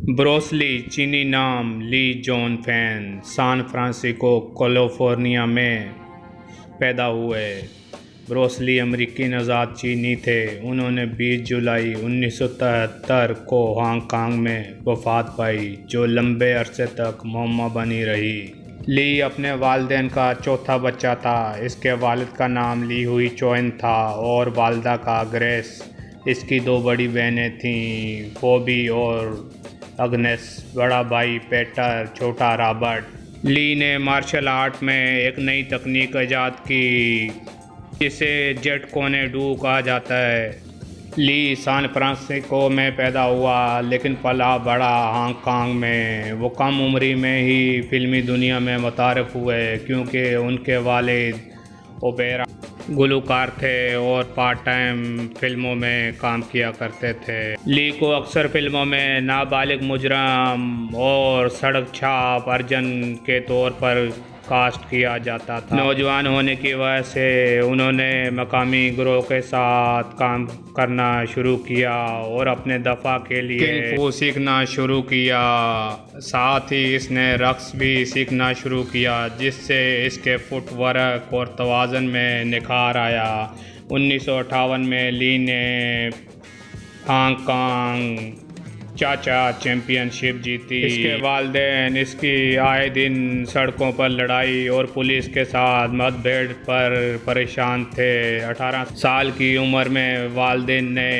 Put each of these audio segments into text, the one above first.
Bruce Lee चीनी नाम Lee Jun Fan San Francisco California में पैदा हुए। ब्रूस ली अमेरिकी नज़ाद चीनी थे। उन्होंने 20 जुलाई 1973 को हांगकांग में वफ़ात पाई, जो लंबे अरसे तक मुअम्मा बनी रही। ली अपने वालिदैन का चौथा बच्चा था। इसके वालिद का नाम ली हुई चोएन था और वालिदा का ग्रेस। इसकी 2 बड़ी बहनें थीं, बॉबी और अग्नेस, बड़ा भाई पीटर, छोटा रॉबर्ट। ली ने मार्शल आर्ट में एक नई तकनीक ईजाद की जिसे जेट कोने डू कहा जाता है। ली सैन फ्रांसिस्को में पैदा हुआ लेकिन पला बड़ा हांगकांग में। वो कम उम्री में ही फिल्मी दुनिया में मुतारिफ हुए क्योंकि उनके वालिद ओपेरा गुलकार थे और पार्ट टाइम फिल्मों में काम किया करते थे। ली को अक्सर फिल्मों में नाबालिग मुजरम और सड़क छाप अर्जन के तौर पर कास्ट किया जाता था। नौजवान होने की वजह से उन्होंने मकामी गिरोह के साथ काम करना शुरू किया और अपने दफ़ा के लिए किंग फू सीखना शुरू किया। साथ ही इसने रक्स भी सीखना शुरू किया, जिससे इसके फुटवर्क और तवाज़ुन में निखार आया। 1958 में ली ने हांगकांग चाचा चैम्पियनशिप जीती। इसके वालिदैन इसकी आए दिन सड़कों पर लड़ाई और पुलिस के साथ मतभेद पर परेशान थे। 18 साल की उम्र में वालिदैन ने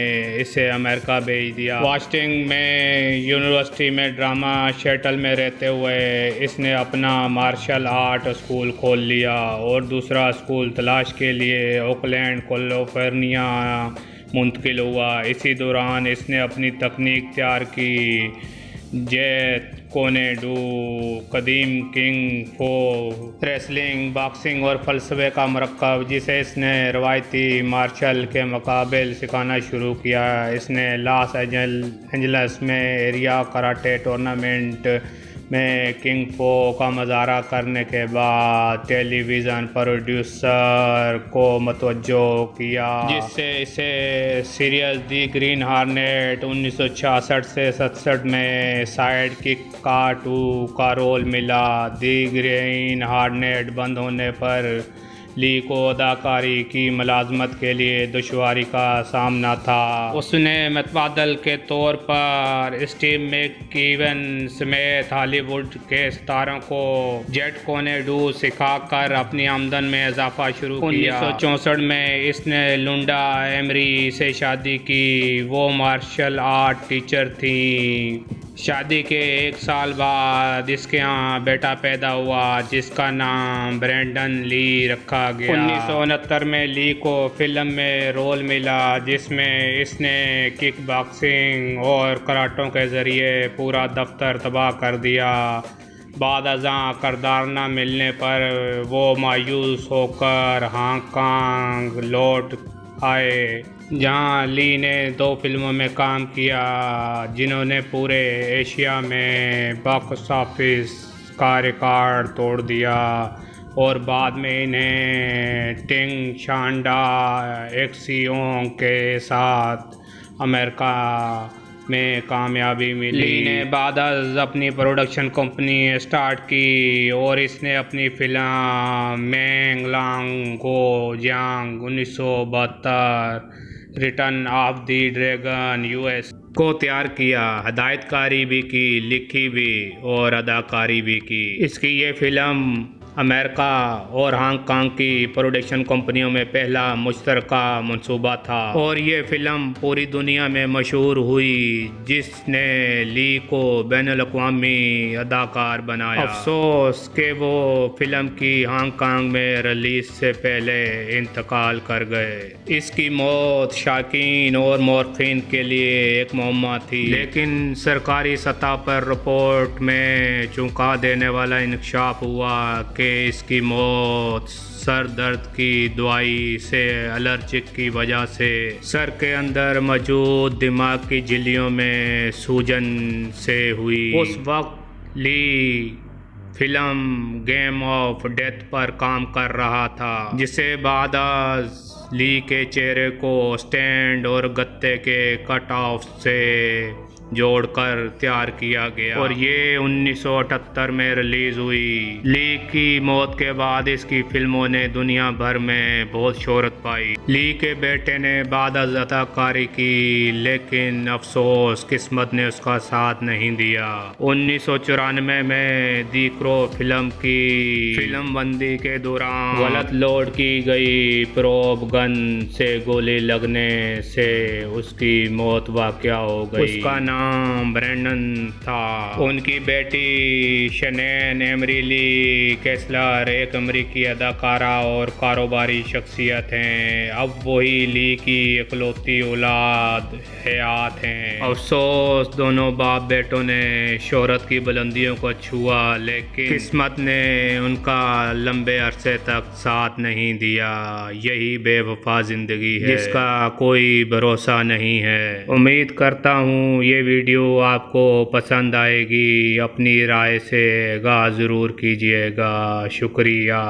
इसे अमेरिका भेज दिया। वाशिंगटन में यूनिवर्सिटी में ड्रामा शटल में रहते हुए इसने अपना मार्शल आर्ट स्कूल खोल लिया और दूसरा स्कूल तलाश के लिए ओकलैंड कैलिफोर्निया मुंतकिल हुआ। इसी दौरान इसने अपनी तकनीक तैयार की, जेट कोने डू, कदीम किंग फो, रेसलिंग, बॉक्सिंग और फ़लसफ़े का मरकब, जिसे इसने रवायती मार्शल के मुकाबले सिखाना शुरू किया। इसने लॉस एंजल्स में एरिया कराटे टूर्नामेंट में किंग फो का मुज़ाहरा करने के बाद टेलीविज़न प्रोड्यूसर को मुतवज्जो किया, जिससे इसे सीरियल दी ग्रीन हॉर्नेट 1966 से 67 में साइड किक का 2 का रोल मिला। दी ग्रीन हॉर्नेट बंद होने पर ली को अदाकारी की मुलाजमत के लिए दुश्वारी का सामना था। उसने मतबादल के तौर पर स्टीव मैकईवन समेत हॉलीवुड के सितारों को जेट कोने डू सिखाकर अपनी आमदन में इजाफा शुरू किया। 1964 में इसने लुंडा एमरी से शादी की। वो मार्शल आर्ट टीचर थी। शादी के 1 साल बाद इसके यहाँ बेटा पैदा हुआ, जिसका नाम ब्रैंडन ली रखा गया। 1969 में ली को फिल्म में रोल मिला, जिसमें इसने किक बॉक्सिंग और कराटों के ज़रिए पूरा दफ्तर तबाह कर दिया। बाद अज़ां किरदार न मिलने पर वो मायूस होकर हांगकांग लौट आए, जहां ली ने 2 फिल्मों में काम किया, जिन्होंने पूरे एशिया में बॉक्स ऑफिस का रिकॉर्ड तोड़ दिया और बाद में इन्हें टिंग शांडा एक्सियों के साथ अमेरिका में कामयाबी मिली। ली ने बाद अपनी प्रोडक्शन कंपनी स्टार्ट की और इसने अपनी film Meng Long Guo Jiang 1972 Return of the Dragon US को तैयार किया। हदायतकारी भी की, लिखी भी और अदाकारी भी की। इसकी ये फिल्म अमेरिका और हांगकांग की प्रोडक्शन कंपनियों में पहला मुश्तरका मंसूबा था और ये फिल्म पूरी दुनिया में मशहूर हुई, जिसने ली को बैनुल-अक़वामी अदाकार बनाया। अफसोस कि वो फिल्म की हांगकांग में रिलीज से पहले इंतकाल कर गए। इसकी मौत शाकीन और मौरखीन के लिए एक मुअम्मा थी, लेकिन सरकारी सतह पर रिपोर्ट में चौंका देने वाला इंकशाफ हुआ कि इसकी मौत सर दर्द की दवाई से एलर्जी की वजह से सर के अंदर मौजूद दिमाग की झिल्लियों में सूजन से हुई। उस वक्त ली फिल्म गेम ऑफ डेथ पर काम कर रहा था, जिसे बाद ली के चेहरे को स्टैंड और गत्ते के कट ऑफ से जोड़कर तैयार किया गया और ये 1978 में रिलीज हुई। ली की मौत के बाद इसकी फिल्मों ने दुनिया भर में बहुत शोहरत पाई। ली के बेटे ने बाद अदाकारी की, लेकिन अफसोस किस्मत ने उसका साथ नहीं दिया। 1994 में दी क्रो फिल्म की फिल्म बंदी के दौरान गलत लोड की गई प्रोब गन से गोली लगने से उसकी मौत वाक़या हो गई। उसका नाम ब्रैंडन था। उनकी बेटी शनैन एमरी ली केसलर एक अमेरिकी अदाकारा और कारोबारी शख्सियत हैं। अब वही ली की इकलौती औलाद हयात हैं। अफसोस दोनों बाप बेटों ने शोहरत की बुलंदियों को छुआ, लेकिन किस्मत ने उनका लंबे अरसे तक साथ नहीं दिया। यही बेवफा जिंदगी है जिसका कोई भरोसा नहीं है। उम्मीद करता हूँ ये वीडियो आपको पसंद आएगी। अपनी राय से आगाह ज़रूर कीजिएगा। शुक्रिया।